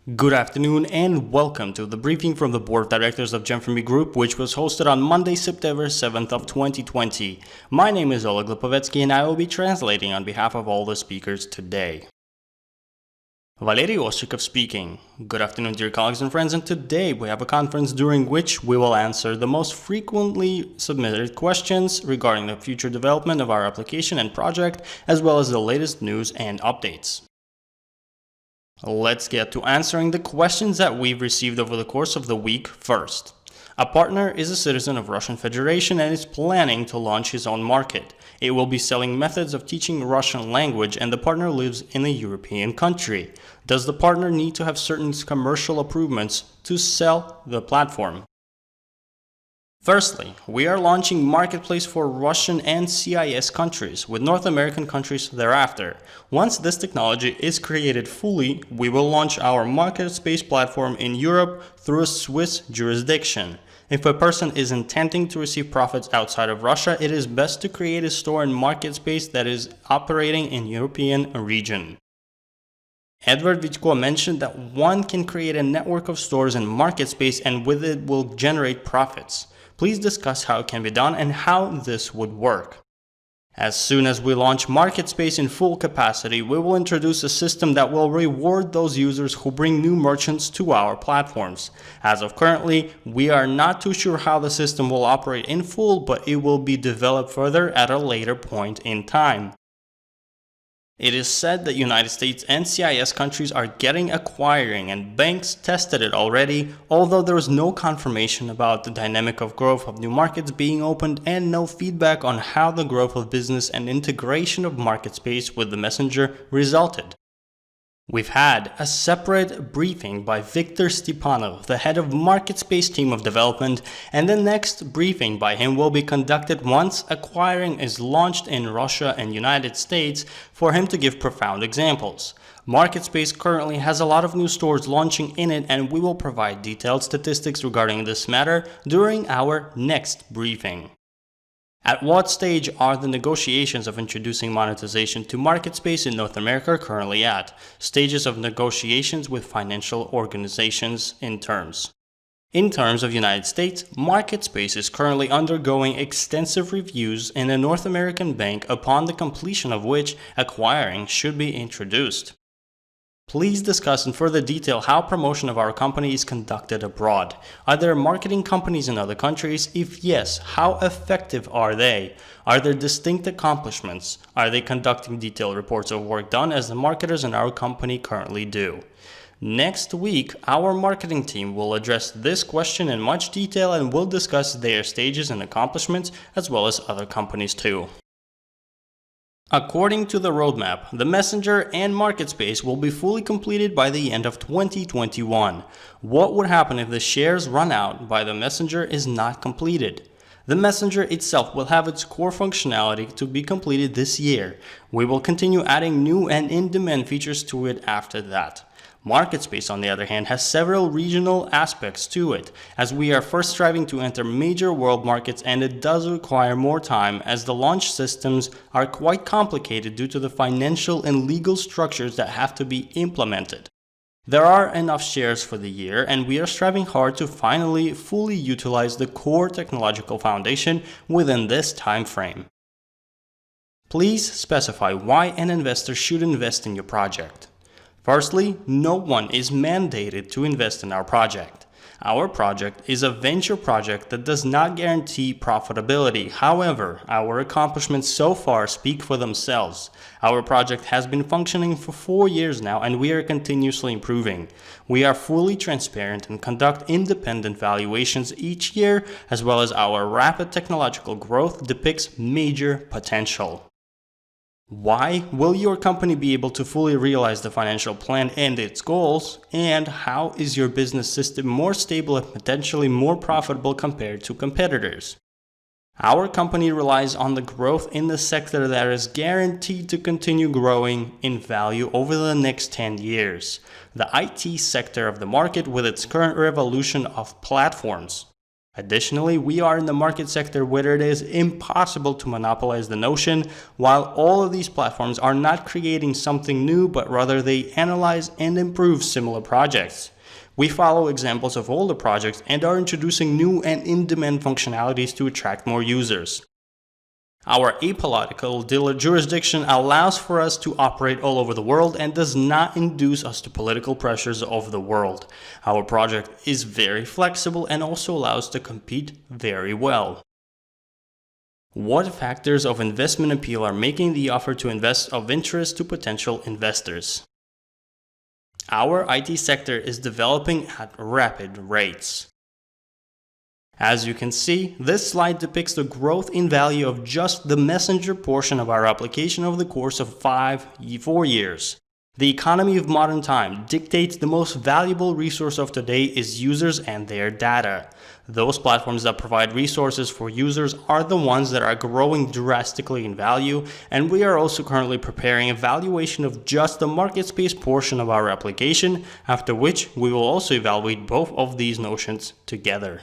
Good afternoon and welcome to the briefing from the Board of Directors of Gem4me Group, which was hosted on Monday, September 7th of 2020. My name is Oleg Lipovetsky and I will be translating on behalf of all the speakers today. Valery Ostrikov speaking. Good afternoon, dear colleagues and friends, and today we have a conference during which we will answer the most frequently submitted questions regarding the future development of our application and project, as well as the latest news and updates. Let's get to answering the questions that we've received over the course of the week first. A partner is a citizen of Russian Federation and is planning to launch his own market. It will be selling methods of teaching Russian language, and the partner lives in a European country. Does the partner need to have certain commercial improvements to sell the platform? Firstly, we are launching Marketplace for Russian and CIS countries, with North American countries thereafter. Once this technology is created fully, we will launch our MarketSpace platform in Europe through a Swiss jurisdiction. If a person is intending to receive profits outside of Russia, it is best to create a store in MarketSpace that is operating in European region. Edward Vitko mentioned that one can create a network of stores in MarketSpace and with it will generate profits. Please discuss how it can be done and how this would work. As soon as we launch MarketSpace in full capacity, we will introduce a system that will reward those users who bring new merchants to our platforms. As of currently, we are not too sure how the system will operate in full, but it will be developed further at a later point in time. It is said that United States and CIS countries are getting acquiring, and banks tested it already, although there is no confirmation about the dynamic of growth of new markets being opened and no feedback on how the growth of business and integration of MarketSpace with the messenger resulted. We've had a separate briefing by Viktor Stepanov, the head of MarketSpace team of development, and the next briefing by him will be conducted once acquiring is launched in Russia and United States for him to give profound examples. MarketSpace currently has a lot of new stores launching in it, and we will provide detailed statistics regarding this matter during our next briefing. At what stage are the negotiations of introducing monetization to MarketSpace in North America currently at? Stages of negotiations with financial organizations in terms. In terms of United States, MarketSpace is currently undergoing extensive reviews in a North American bank, upon the completion of which acquiring should be introduced. Please discuss in further detail how promotion of our company is conducted abroad. Are there marketing companies in other countries? If yes, how effective are they? Are there distinct accomplishments? Are they conducting detailed reports of work done as the marketers in our company currently do? Next week, our marketing team will address this question in much detail and will discuss their stages and accomplishments, as well as other companies too. According to the roadmap, the Messenger and MarketSpace will be fully completed by the end of 2021. What would happen if the shares run out by the Messenger is not completed? The Messenger itself will have its core functionality to be completed this year. We will continue adding new and in-demand features to it after that. MarketSpace, on the other hand, has several regional aspects to it, as we are first striving to enter major world markets, and it does require more time as the launch systems are quite complicated due to the financial and legal structures that have to be implemented. There are enough shares for the year, and we are striving hard to finally fully utilize the core technological foundation within this time frame. Please specify why an investor should invest in your project. Firstly, no one is mandated to invest in our project. Our project is a venture project that does not guarantee profitability. However, our accomplishments so far speak for themselves. Our project has been functioning for 4 years now, and we are continuously improving. We are fully transparent and conduct independent valuations each year, as well as our rapid technological growth depicts major potential. Why will your company be able to fully realize the financial plan and its goals? And how is your business system more stable and potentially more profitable compared to competitors? Our company relies on the growth in the sector that is guaranteed to continue growing in value over the next 10 years. The IT sector of the market with its current revolution of platforms. Additionally, we are in the market sector where it is impossible to monopolize the notion, while all of these platforms are not creating something new, but rather they analyze and improve similar projects. We follow examples of older projects and are introducing new and in-demand functionalities to attract more users. Our apolitical jurisdiction allows for us to operate all over the world and does not induce us to political pressures of the world. Our project is very flexible and also allows to compete very well. What factors of investment appeal are making the offer to invest of interest to potential investors? Our IT sector is developing at rapid rates. As you can see, this slide depicts the growth in value of just the messenger portion of our application over the course of 4 years. The economy of modern time dictates the most valuable resource of today is users and their data. Those platforms that provide resources for users are the ones that are growing drastically in value, and we are also currently preparing a valuation of just the MarketSpace portion of our application, after which we will also evaluate both of these notions together.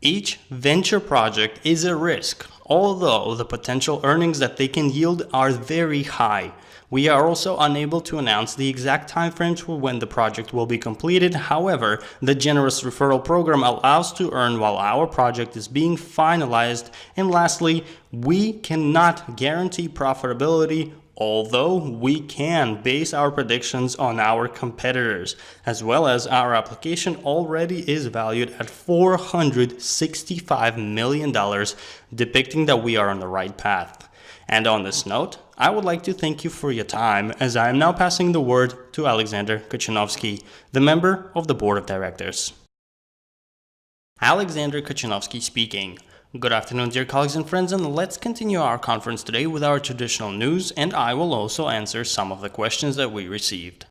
Each venture project is a risk, although the potential earnings that they can yield are very high. We are also unable to announce the exact timeframes for when the project will be completed. However, the generous referral program allows to earn while our project is being finalized. And lastly, we cannot guarantee profitability, although we can base our predictions on our competitors, as well as our application already is valued at $465 million, depicting that we are on the right path. And on this note, I would like to thank you for your time, as I am now passing the word to Alexander Kachanovsky, the member of the Board of Directors. Alexander Kachanovsky speaking. Good afternoon, dear colleagues and friends, and let's continue our conference today with our traditional news, and I will also answer some of the questions that we received.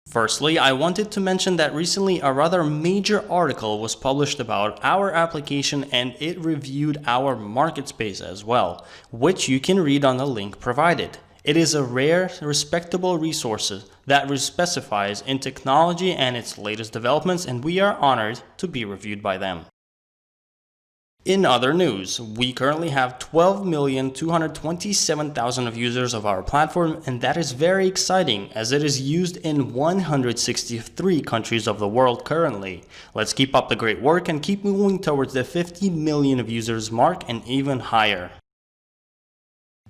Firstly, I wanted to mention that recently a rather major article was published about our application, and it reviewed our MarketSpace as well, which you can read on the link provided. It is a rare, respectable resource that specifies in technology and its latest developments, and we are honored to be reviewed by them. In other news, we currently have 12,227,000 of users of our platform, and that is very exciting as it is used in 163 countries of the world currently. Let's keep up the great work and keep moving towards the 50 million of users mark and even higher.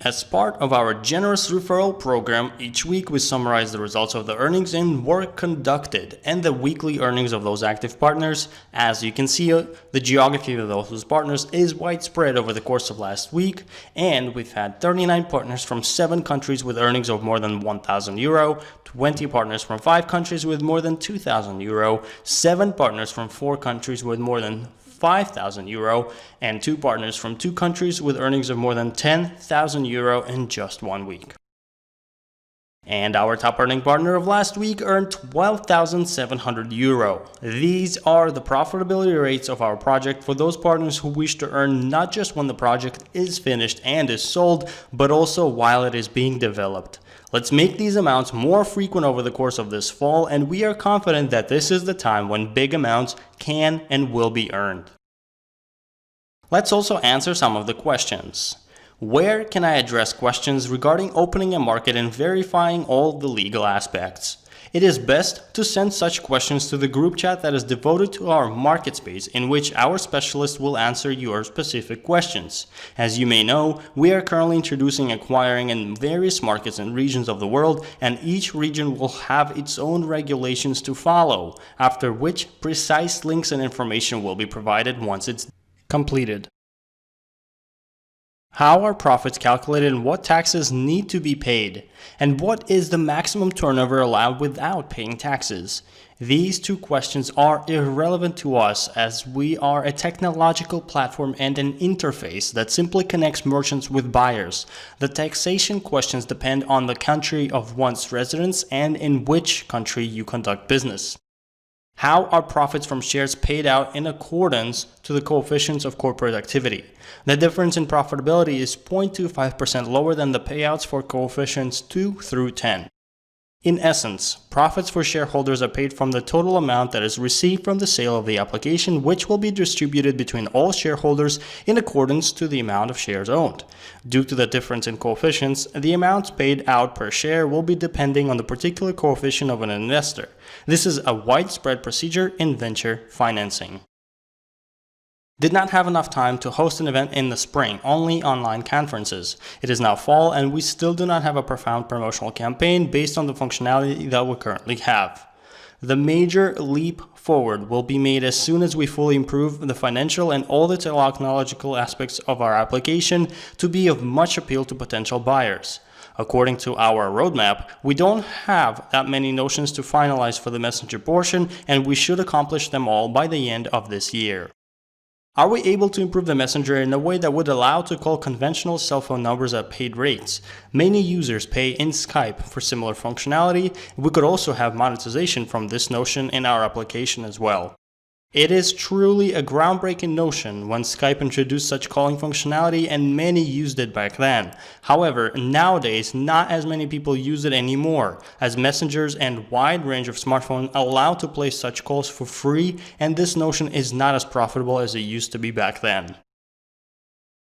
As part of our generous referral program, each week we summarize the results of the earnings and work conducted and the weekly earnings of those active partners. As you can see, the geography of those partners is widespread over the course of last week, and we've had 39 partners from 7 countries with earnings of more than €1,000, 20 partners from 5 countries with more than €2,000, 7 partners from 4 countries with more than €5,000, and 2 partners from 2 countries with earnings of more than €10,000 in just 1 week. And our top earning partner of last week earned €12,700. These are the profitability rates of our project for those partners who wish to earn not just when the project is finished and is sold, but also while it is being developed. Let's make these amounts more frequent over the course of this fall, and we are confident that this is the time when big amounts can and will be earned. Let's also answer some of the questions. Where can I address questions regarding opening a market and verifying all the legal aspects? It is best to send such questions to the group chat that is devoted to our MarketSpace, in which our specialist will answer your specific questions. As you may know, we are currently introducing acquiring in various markets and regions of the world, and each region will have its own regulations to follow, after which precise links and information will be provided once it's completed. How are profits calculated and what taxes need to be paid? And what is the maximum turnover allowed without paying taxes? These 2 questions are irrelevant to us, as we are a technological platform and an interface that simply connects merchants with buyers. The taxation questions depend on the country of one's residence and in which country you conduct business. How are profits from shares paid out in accordance to the coefficients of corporate activity? The difference in profitability is 0.25% lower than the payouts for coefficients 2 through 10. In essence, profits for shareholders are paid from the total amount that is received from the sale of the application, which will be distributed between all shareholders in accordance to the amount of shares owned. Due to the difference in coefficients, the amounts paid out per share will be depending on the particular coefficient of an investor. This is a widespread procedure in venture financing. Did not have enough time to host an event in the spring, only online conferences. It is now fall and we still do not have a profound promotional campaign based on the functionality that we currently have. The major leap forward will be made as soon as we fully improve the financial and all the technological aspects of our application to be of much appeal to potential buyers. According to our roadmap, we don't have that many notions to finalize for the messenger portion, and we should accomplish them all by the end of this year. Are we able to improve the messenger in a way that would allow to call conventional cell phone numbers at paid rates? Many users pay in Skype for similar functionality. We could also have monetization from this notion in our application as well. It is truly a groundbreaking notion when Skype introduced such calling functionality, and many used it back then. However, nowadays not as many people use it anymore, as messengers and wide range of smartphones allow to place such calls for free, and this notion is not as profitable as it used to be back then.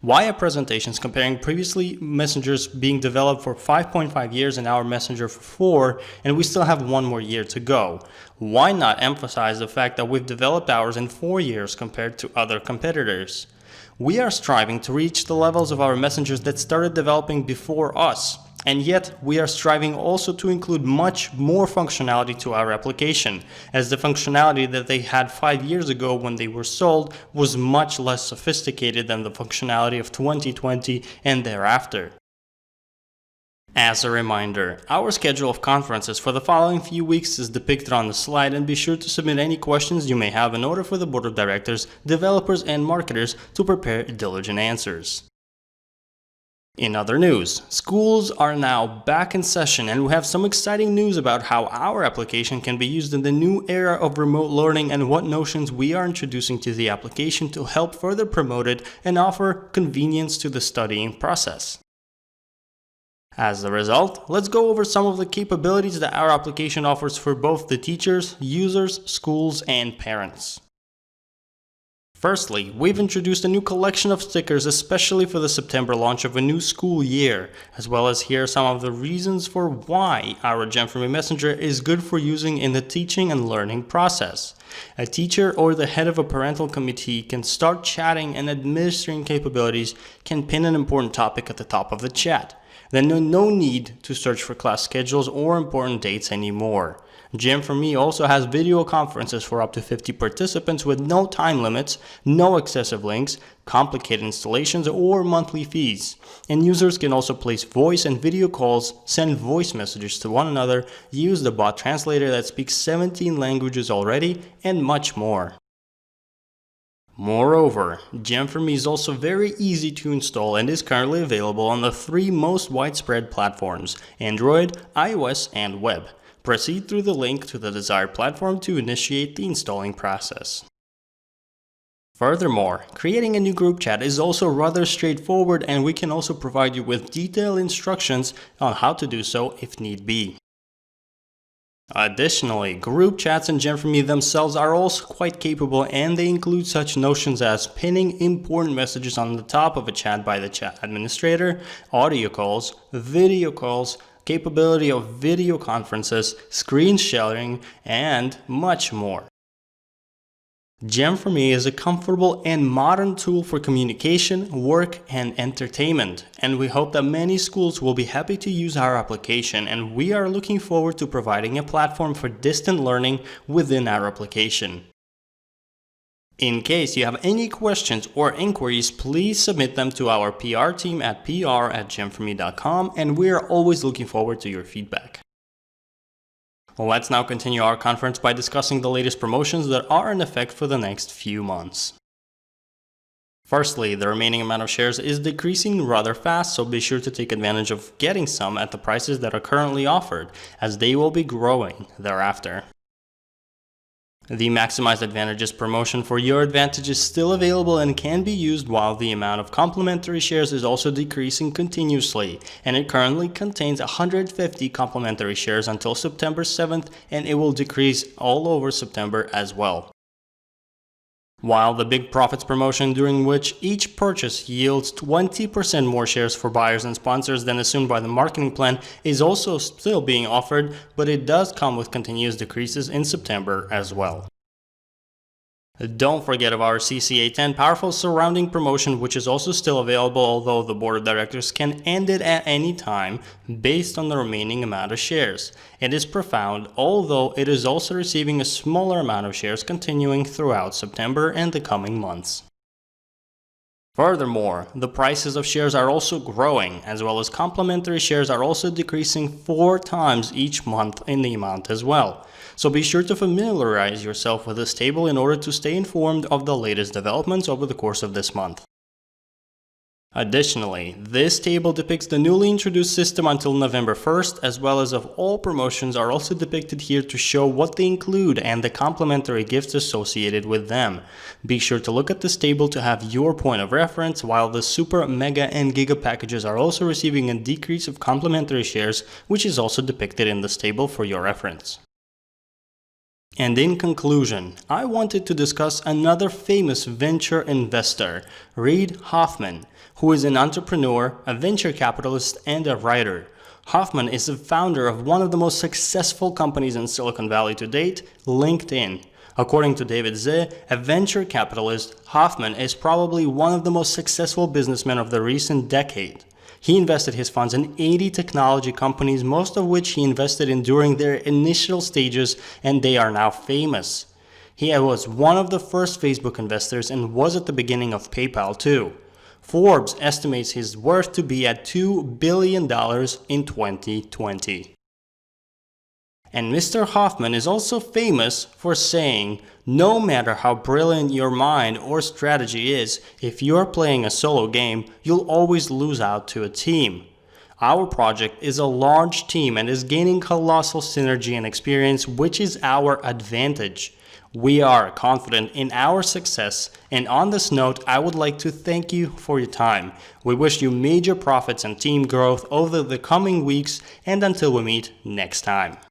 Why are presentations comparing previously messengers being developed for 5.5 years and our messenger for 4, and we still have 1 more year to go? Why not emphasize the fact that we've developed ours in 4 years compared to other competitors? We are striving to reach the levels of our messengers that started developing before us. And yet, we are striving also to include much more functionality to our application, as the functionality that they had 5 years ago when they were sold was much less sophisticated than the functionality of 2020 and thereafter. As a reminder, our schedule of conferences for the following few weeks is depicted on the slide, and be sure to submit any questions you may have in order for the board of directors, developers, and marketers to prepare diligent answers. In other news, schools are now back in session, and we have some exciting news about how our application can be used in the new era of remote learning and what notions we are introducing to the application to help further promote it and offer convenience to the studying process. As a result, let's go over some of the capabilities that our application offers for both the teachers, users, schools, and parents. Firstly, we've introduced a new collection of stickers especially for the September launch of a new school year, as well as here are some of the reasons for why our Gem4me Messenger is good for using in the teaching and learning process. A teacher or the head of a parental committee can start chatting, and administering capabilities can pin an important topic at the top of the chat. Then no need to search for class schedules or important dates anymore. Gem4me also has video conferences for up to 50 participants with no time limits, no excessive links, complicated installations, or monthly fees. And users can also place voice and video calls, send voice messages to one another, use the bot translator that speaks 17 languages already, and much more. Moreover, Gem4me is also very easy to install and is currently available on the 3 most widespread platforms: Android, iOS, and web. Proceed through the link to the desired platform to initiate the installing process. Furthermore, creating a new group chat is also rather straightforward, and we can also provide you with detailed instructions on how to do so if need be. Additionally, group chats in Gem4me themselves are also quite capable, and they include such notions as pinning important messages on the top of a chat by the chat administrator, audio calls, video calls, capability of video conferences, screen sharing, and much more. Gem4me is a comfortable and modern tool for communication, work, and entertainment, and we hope that many schools will be happy to use our application, and we are looking forward to providing a platform for distant learning within our application. In case you have any questions or inquiries, please submit them to our PR team at pr@gem4me.com, and we are always looking forward to your feedback. Let's now continue our conference by discussing the latest promotions that are in effect for the next few months. Firstly, the remaining amount of shares is decreasing rather fast, so be sure to take advantage of getting some at the prices that are currently offered, as they will be growing thereafter. The Maximize Advantages promotion for your advantage is still available and can be used while the amount of complimentary shares is also decreasing continuously, and it currently contains 150 complimentary shares until September 7th, and it will decrease all over September as well. While the Big Profits promotion, during which each purchase yields 20% more shares for buyers and sponsors than assumed by the marketing plan, is also still being offered, but it does come with continuous decreases in September as well. Don't forget of our CCA 10 Powerful Surrounding promotion, which is also still available, although the board of directors can end it at any time based on the remaining amount of shares. It is profound, although it is also receiving a smaller amount of shares continuing throughout September and the coming months. Furthermore, the prices of shares are also growing, as well as complimentary shares are also decreasing 4 times each month in the amount as well. So be sure to familiarize yourself with this table in order to stay informed of the latest developments over the course of this month. Additionally, this table depicts the newly introduced system until November 1st, as well as of all promotions are also depicted here to show what they include and the complimentary gifts associated with them. Be sure to look at this table to have your point of reference, while the Super, Mega, and Giga packages are also receiving a decrease of complimentary shares, which is also depicted in this table for your reference. And in conclusion, I wanted to discuss another famous venture investor, Reid Hoffman, who is an entrepreneur, a venture capitalist, and a writer. Hoffman is the founder of one of the most successful companies in Silicon Valley to date, LinkedIn. According to David Zeh, a venture capitalist, Hoffman is probably one of the most successful businessmen of the recent decade. He invested his funds in 80 technology companies, most of which he invested in during their initial stages, and they are now famous. He was one of the first Facebook investors and was at the beginning of PayPal too. Forbes estimates his worth to be at $2 billion in 2020. And Mr. Hoffman is also famous for saying, no matter how brilliant your mind or strategy is, if you're playing a solo game, you'll always lose out to a team. Our project is a large team and is gaining colossal synergy and experience, which is our advantage. We are confident in our success, and on this note, I would like to thank you for your time. We wish you major profits and team growth over the coming weeks, and until we meet next time.